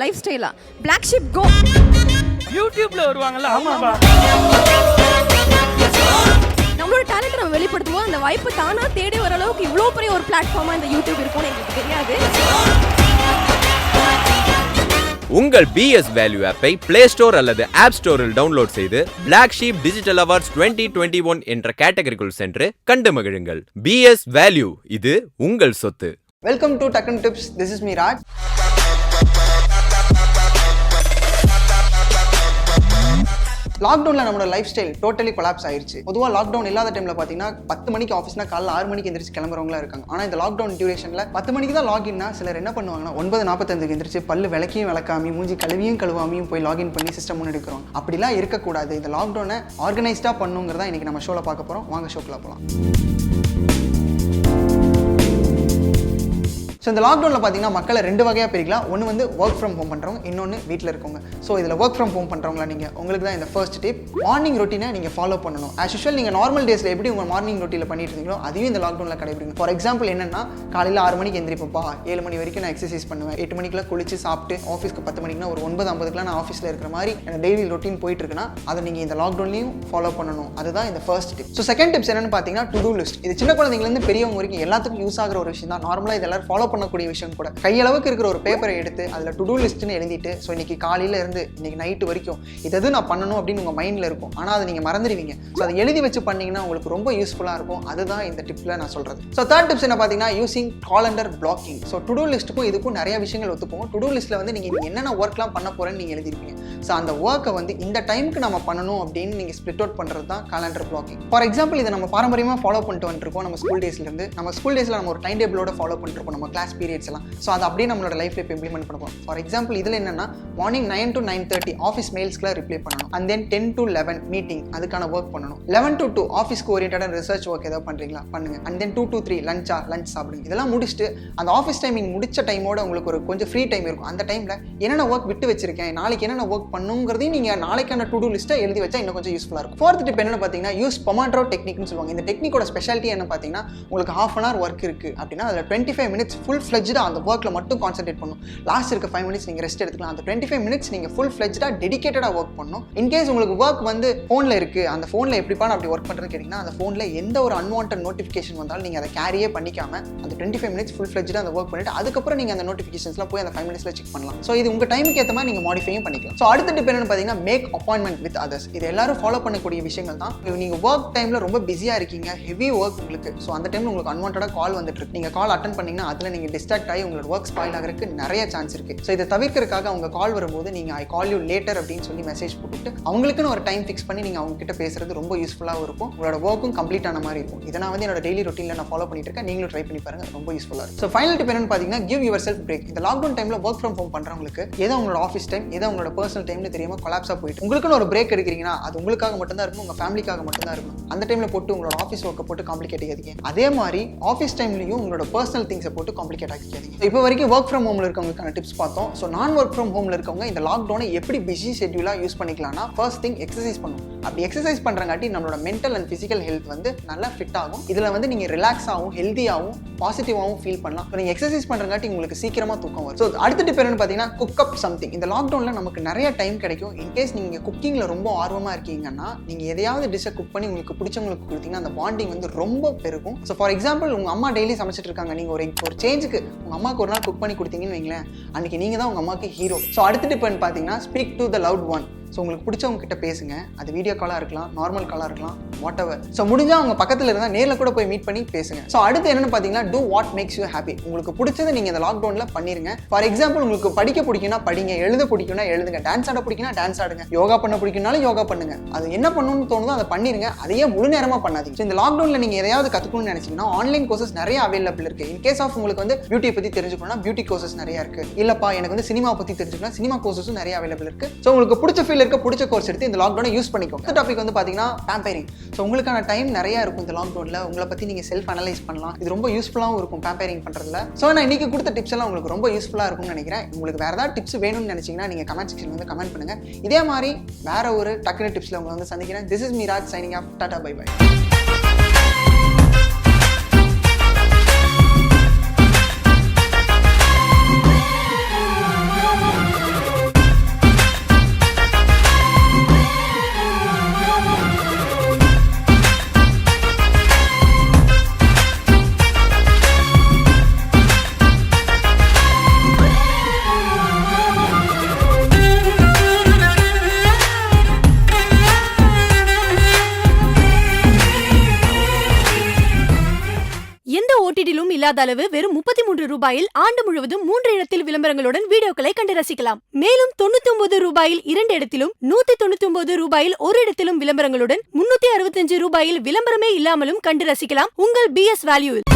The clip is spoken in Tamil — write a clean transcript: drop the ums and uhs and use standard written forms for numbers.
லைஃப் ஸ்டைலா Blacksheep Go யூடியூப்ல வருவாங்கல்ல. ஆமாப்பா. நம்மளோட டேலண்ட் நம்ம வெளிப்படுத்துவோம். அந்த வாய்ப்பு தானா தேடி வர அளவுக்கு இவ்வளோ பெரிய ஒரு பிளாட்ஃபார்மா இந்த யூடியூப் இருக்கும்னு எனக்கு தெரியாது. உங்கள் BS வேல்யூ ஆப்பை பிளே ஸ்டோர் அல்லது ஆப் ஸ்டோரில் டவுன்லோட் செய்து Blacksheep டிஜிட்டல் அவார்ட்ஸ் 2021 என்ற கேட்டகரிக்குள் சென்று கண்டு மகிழுங்கள். BS வேல்யூ, இது உங்கள் சொத்து. Welcome to Takkunu tips. This is me Raj. லாக்டவுனில் நம்மளோட லைஃப் ஸ்டைல் டோட்டலி கொலாப்ஸ் ஆயிடுச்சு. பொதுவாக லாக்டவுன் இல்லாத டைமில் பார்த்தீங்கன்னா 10 மணிக்கு ஆஃபீஸ்னா காலைல 6 மணிக்கு எந்திரிச்சு கிளம்புறவங்களா இருக்காங்க. ஆனால் இந்த லாக்டவுன் டியூரேஷனில் 10 மணிக்கு தான் லாகின்னா சிலர் என்ன பண்ணுவாங்கன்னா 9:45 எந்திரிச்சு பல்லு விளக்கியும் விளக்காமி மூஞ்சி கழுவியும் போய் லாகின் பண்ணி சிஸ்டம் முன்னாடி இருக்கிறோம். அப்படிலாம் இருக்கக்கூடாது. இந்த லாக்டவுனை ஆர்கனைஸ்டாக பண்ணுங்கிறதா இன்னைக்கு நம்ம ஷோவில் பார்க்க போகிறோம். வாங்க ஷோக்கில் போகலாம். ஸோ இந்த லாக்டவுனில் பார்த்தீங்கன்னா மக்களை 2 வகையாக பிரிக்கலாம். ஒன்று வந்து ஒர்க் ஃப்ரம் ஹோம் பண்ணுறவங்க, இன்னொன்று வீட்டில் இருக்கவங்க. ஸோ இதில் ஒர்க் ஃப்ரம் ஹோம் பண்ணுறவங்களா நீங்கள், உங்களுக்கு தான் இந்த ஃபர்ஸ்ட் டிப். மார்னிங் ரொட்டீனை நீங்கள் ஃபாலோ பண்ணணும். ஆஸ் யூஷுவல் நீங்கள் நார்மல் டேஸில் எப்படி உங்கள் மார்னிங் ரொட்டீனில் பண்ணிட்டு இருந்தீங்களோ அதையும் இந்த லாக்டவுனில் கடைபிடிங்க. ஃபார் எக்ஸாம்பிள் என்னென்னா, காலையில் 6 மணிக்கு எந்திரிப்பப்பா, 7 மணி வரைக்கும் நான் எக்ஸசைஸ் பண்ணுவேன், 8 மணிக்கெலாம் குளிச்சு சாப்பிட்டு ஆஃபீஸ்க்கு 10 மணிக்குனா ஒரு 9:50 நான் ஆஃபீஸில் இருக்கிற மாதிரி எனக்கு டெய்லி ரொட்டீன் போயிட்டு இருக்குன்னா அதை நீங்கள் இந்த லாக்டவுன்லையும் ஃபாலோ பண்ணணும். அதுதான் இந்த first tip. So second tips என்னென்னு பார்த்தீங்கன்னா, டு டூ லிஸ்ட். இது சின்ன குழந்தைங்கலேருந்து பெரியவங்க வரைக்கும் எல்லாத்துக்கும் யூஸ் ஆகிற ஒரு விஷயம் தான். நார்மலாக இது எல்லாரும் ஃபாலோ பண்ணக்கூடிய விஷயம் கூட. கையளவுக்கு இருக்கிற ஒரு பேப்பரை எடுத்து அதில் டு டூ லிஸ்ட்னு எழுதிட்டு, ஸோ இன்னைக்கு காலையில இருந்து இன்னைக்கு நைட்டு வரைக்கும் இது நான் பண்ணணும் அப்படின்னு உங்கள் மைண்டில் இருக்கும். ஆனால் அதை நீங்கள் மறந்துடுவீங்க. ஸோ அதை எழுதி வச்சு பண்ணீங்கன்னா உங்களுக்கு ரொம்ப யூஸ்ஃபுல்லாக இருக்கும். அதுதான் இந்த டிப்பில் நான் சொல்கிறது. ஸோ தேர்ட் டிப்ஸ் என்ன பார்த்தீங்கன்னா, using calendar blocking. So to do லிஸ்ட்டுக்கும் இதுக்கும் நிறைய விஷயங்கள் ஒத்துப்போம். டு டூ லிஸ்ட்டில் வந்து நீங்கள் என்னென்ன ஒர்க்லாம் பண்ண போகிறேன்னு நீங்கள் எழுதிருப்பீங்க. ஸோ அந்த ஒர்க்கை வந்து இந்த டைமுக்கு நம்ம பண்ணணும் அப்படின்னு நீங்கள் ஸ்பிளிட் அவுட் பண்ணுறது தான் காலண்டர் பிளாக்கிங். ஃபார் எக்ஸாம்பிள் இதை நம்ம பாரம்பரியமாக ஃபாலோ பண்ணிட்டு வந்துருக்கோம். நம்ம ஸ்கூல் டேஸ்லேருந்து நம்ம ஸ்கூல் டேஸில் நம்ம ஒரு டைம் டேபிளோட ஃபாலோ பண்ணிருப்போம் நம்ம கிளாஸ் பீரியட்ஸ் எல்லாம். ஸோ அதை அப்படியே நம்மளோட லைஃப்ல இப்போ இம்ப்ளிமெண்ட் பண்ணுவோம். ஃபார் எக்ஸாம்பிள் இதில் என்னன்னா, மார்னிங் 9 to 9:30 ஆஃபீஸ் மெயில்ஸ்க்குலாம் ரிப்ளை பண்ணணும். அண்ட் தென் 10 to 11 மீட்டிங், அதுக்கான ஒர்க் பண்ணணும். 11 to 2 ஆஃபீஸ்க்கு ஓரியன்டான ரிசர்ச் ஒர்க் ஏதாவது பண்ணுறீங்களா பண்ணுங்க. அண்ட் தென் 2 to 3 லஞ்ச் சாப்பிடுங்க. இதெல்லாம் முடிச்சுட்டு அந்த ஆஃபீஸ் டைமிங் முடிச்ச டைமோட உங்களுக்கு ஒரு கொஞ்சம் ஃப்ரீ டைம் இருக்கும். அந்த டைமில் என்னென்ன ஒர்க் விட்டு வச்சிருக்கேன், நாளைக்கு என்னென்ன ஒர்க் பண்ணுங்கிறதையும் நீங்கள் நாளைக்கான டு டூ லிஸ்ட்டை எழுதி வச்சா இன்னும் கொஞ்சம் யூஸ்ஃபுல்லாக இருக்கும். ஃபோர்த் டிப் என்னன்னு பார்த்தீங்கன்னா, யூஸ் பொமாட்ரோ டெக்னிக்னு சொல்லுவாங்க. இந்த டெக்னிக்கோட ஸ்பெஷாலிட்டி என்ன பார்த்தீங்கன்னா, உங்களுக்கு ½ hour ஒர்க் இருக்குது அப்படின்னா அதில் 25 minutes ஃபுல் ஃப்ளெஜ்டாக அந்த ஒர்க்கில் மட்டும் கான்சென்ட்ரேட் பண்ணணும். லாஸ்ட் இருக்க 5 minutes நீங்கள் ரெஸ்ட் எடுத்துக்கலாம். அந்த 25 minutes நீங்கள் ஃபுல் ஃப்ளெஜ்டாக டெடிகேட்டடாக ஒர்க் பண்ணணும். இன்கேஸ் உங்களுக்கு ஒர்க் வந்து ஃபோனில் இருக்குது, அந்த ஃபோனில் எப்படிப்பா நான் அப்படி ஒர்க் பண்ணுறதுன்னு கேட்டிங்கன்னா, அந்த ஃபோனில் எந்த ஒரு அன்வான்ட் நோட்டிஃபிகேஷன் வந்தாலும் நீங்கள் அதை கேரியே பண்ணிக்காம அந்த 25 minutes ஃபுல் ஃப்ளெஜ்டாக அந்த ஒர்க் பண்ணிட்டு அதுக்கப்புறம் நீங்கள் அந்த நோட்டிஃபிகேஷன்ஸ்லாம் போய் அந்த 5 minutesல செக் பண்ணலாம். ஸோ இது உங்கள் டைமுக்கு ஏற்ற மாதிரி நீங்கள் மாடிஃபையும் பண்ணிக்கலாம். ஸோ அடுத்த டிப் என்னன்னு பார்த்தீங்கன்னா, மேக் அப்பாயின்மெண்ட் வித் அதர்ஸ். இது எல்லாரும் ஃபாலோ பண்ணக்கூடிய விஷயங்கள் தான். நீங்கள் ஒர்க் டைமில் ரொம்ப பிஸியாக இருக்கீங்க, ஹெவி ஒர்க் உங்களுக்கு, ஸோ அந்த டைமில் உங்களுக்கு அன்வான்டாக கால் வந்துட்டு இருக்கு. நீங்கள் கால் அட்டன் பண்ணிங்கன்னா அதில் நீங்கள் டிஸ்ட்ராக்ட் ஆகி உங்களோட ஒர்க் ஸ்பாயில் ஆகிறதுக்கு நிறைய சான்ஸ் இருக்குது. ஸோ இதை தவிர்க்கிறதுக்காக அவங்க கால் வரும்போது நீங்கள் ஐ கால் யூ லேட்டர் அப்படின்னு சொல்லி மெசேஜ் போட்டுட்டு அவங்களுக்குன்னு ஒரு டைம் ஃபிக்ஸ் பண்ணி நீங்கள் அவங்க கிட்ட பேசுறது ரொம்ப யூஸ்ஃபுல்லாக இருக்கும். உங்களோட ஒர்க்கும் கம்ப்ளீட் ஆன மாதிரி இருக்கும். இதை நான் வந்து என்னோட டெய்லி ரொட்டீனில் நான் ஃபாலோ பண்ணிட்டு இருக்கேன். நீங்களும் ட்ரை பண்ணி பாருங்க, ரொம்ப யூஸ்ஃபுல்லாக இருக்கும். ஸோ ஃபைனல் டிப் என்னன்னு பார்த்தீங்கன்னா, கிவ் யுவர் செல்ஃப் பிரேக். இந்த லாக்டவுன் டைமில் ஒர்க் ஃப்ரம் ஹோம் பண்ணுறவங்களுக்கு ஏதோ உங்களோட ஆஃபீஸ் டைம் ஏதோ உங்களோட பர்சனல் டைம்னு தெரியாமல் கொலாப்ஸாக போயிட்டு உங்களுக்குன்னு ஒரு பிரேக் எடுக்கிறீங்கன்னா அது உங்களுக்காக மட்டும்தான் இருக்கும், உங்கள் ஃபேமிலிக்காக மட்டும்தான் இருக்கும். அந்த டைமில் போட்டு உங்களோட ஆஃபீஸ் ஒர்க்கை போட்டு காம்ப்ளிகேட் ஆகிக்காதீங்க. அதே மாதிரி ஆஃபீஸ் டைம்லையும் உங்களோட பர்சனல் திங்ஸை போட்டு காம்ப்ளிகேட் ஆகிக்காதீங்க. இப்போ வரைக்கும் ஒர்க் ஃப்ரம் ஹோமில் இருக்கவங்களுக்கான டிப்ஸ் பார்த்தோம். ஸோ நான் ஒர்க் ஃப்ரம் ஹோமில் இருக்கவங்க இந்த லாக்டவுனை எப்படி பிஸி ஷெட்யூலாக யூஸ் பண்ணிக்கலாம்னா, ஃபர்ஸ்ட் திங் எக்ஸசைஸ் பண்ணும். அப்படி எக்ஸசைஸ் பண்ணுறங்காட்டி நம்மளோட மென்டல் அண்ட் ஃபிசிக்கல் ஹெல்த் வந்து நல்லா ஃபிட் ஆகும். இதில் வந்து நீங்கள் ரிலாக்ஸாகவும் ஹெல்த்தியாகவும் பாசிட்டிவாகவும் ஃபீல் பண்ணலாம். நீங்கள் எக்ஸசைஸ் பண்ணுறங்காட்டி உங்களுக்கு சீக்கிரமாக தூக்கம் வரும். ஸோ அடுத்த டிப் என்னன்னு பார்த்தீங்கன்னா, குக் அப் சம்திங். இந்த லாக்டவுனில் நமக்கு நிறைய டைம் கிடைக்கும். இன்கேஸ் நீங்கள் குக்கிங்கில் ரொம்ப ஆர்வமாக இருக்கீங்கன்னா நீங்கள் எதையாவது டிஷ்ஷை குக் பண்ணி உங்களுக்கு பிடிச்சவங்களுக்கு கொடுத்தீங்கன்னா அந்த பாண்டிங் வந்து ரொம்ப பெருகும். ஸோ ஃபார் எக்ஸாம்பிள் உங்கள் அம்மா டெய்லி சமைச்சிட்டு இருக்காங்க, நீங்கள் ஒரு சேஞ்சுக்கு உங்கள் அம்மாவுக்கு ஒரு நாள் குக் பண்ணி கொடுத்தீங்கன்னு வைங்களேன், அன்றைக்கி நீங்கள் தான் உங்கள் அம்மாவுக்கு ஹீரோ. ஸோ அடுத்த டிப் பார்த்தீங்கன்னா, speak to the loud one. So உங்களுக்கு பிடிச்சவங்க கிட்ட பேசுங்க. அது வீடியோ காலாக இருக்கலாம், நார்மல் காலாக இருக்கலாம், வாட் எவர். ஸோ முடிஞ்சால் அவங்க பக்கத்தில் இருந்தால் நேரில் கூட போய் மீட் பண்ணி பேசுங்க. ஸோ அடுத்து என்னென்னு பார்த்தீங்கன்னா, do what makes you happy. உங்களுக்கு பிடிச்சதை நீங்கள் இந்த லாக்டவுனில் பண்ணிருங்க. ஃபார் எக்ஸாம்பிள் உங்களுக்கு படிக்க பிடிக்குன்னா படிங்க, எழுத பிடிக்குன்னா எழுதுங்க, டான்ஸ் ஆட பிடிக்குன்னா டான்ஸ் ஆடுங்க, யோகா பண்ண பிடிக்குனாலும் யோகா பண்ணுங்க. அது என்ன பண்ணணும்னு தோணுதோ அதை பண்ணிருங்க. அதையே முழு நேரமாக பண்ணாதீங்க. ஸோ இந்த லாக்டவுனில் நீங்கள் எதையாவது கற்றுக்கணும்னு நினைச்சீங்கன்னா ஆன்லைன் கோர்சஸ் நிறைய அவைலபிள் இருக்குது. இன் கேஸ் ஆஃப் உங்களுக்கு வந்து பியூட்டி பற்றி தெரிஞ்சுக்கணும்னா பியூட்டி கோர்சஸ் நிறைய இருக்குது. இல்லப்பா எனக்கு வந்து சினிமா பற்றி தெரிஞ்சுக்கணும், சினிமா கோர்சஸும் நிறைய அவைலபிள் இருக்குது. ஸோ உங்களுக்கு பிடிச்ச ஃபீல் இருக்க பிடிச்ச கோர்ஸ் எடுத்து இந்த லாக்டவுனை யூஸ் பண்ணிக்கோங்க. இந்த டாபிக் வந்து பார்த்தீங்கன்னா பேம்பரிங். ஸோ உங்களுக்கான டைம் நிறைய இருக்கும் இந்த லாக்டவுனில். உங்களை பற்றி நீங்கள் செல்ஃப் அனலைஸ் பண்ணலாம். இது ரொம்ப யூஸ்ஃபுல்லாகவும் இருக்கும் பேம்பரிங் பண்ணுறதுல. ஸோ நான் இன்னைக்கு கொடுத்த டிப்ஸ் எல்லாம் உங்களுக்கு ரொம்ப யூஸ்ஃபுல்லாக இருக்கும்னு நினைக்கிறேன். உங்களுக்கு வேறு ஏதாவது டிப்ஸ் வேணும்னு நினைச்சீங்கன்னா நீங்கள் கமெண்ட் செக்ஷன் வந்து கமெண்ட் பண்ணுங்கள். இதே மாதிரி வேற ஒரு டக்குனு டிப்ஸில் உங்களை வந்து சந்திக்கிறேன். This is me Raj signing off. Tata, bye bye. ஓடிடிலும் இல்லாத அளவு வெறும் 33 ரூபாயில் ஆண்டு முழுவதும் 3 இடத்தில் விளம்பரங்களுடன் வீடியோக்களை கண்டு ரசிக்கலாம். மேலும் 99 ரூபாயில் 2 இடத்திலும் 199 ரூபாயில் ஒரு இடத்திலும் விளம்பரங்களுடன் 365 ரூபாயில் விளம்பரமே இல்லாமலும் கண்டு ரசிக்கலாம் உங்கள் BS வேல்யூவில்.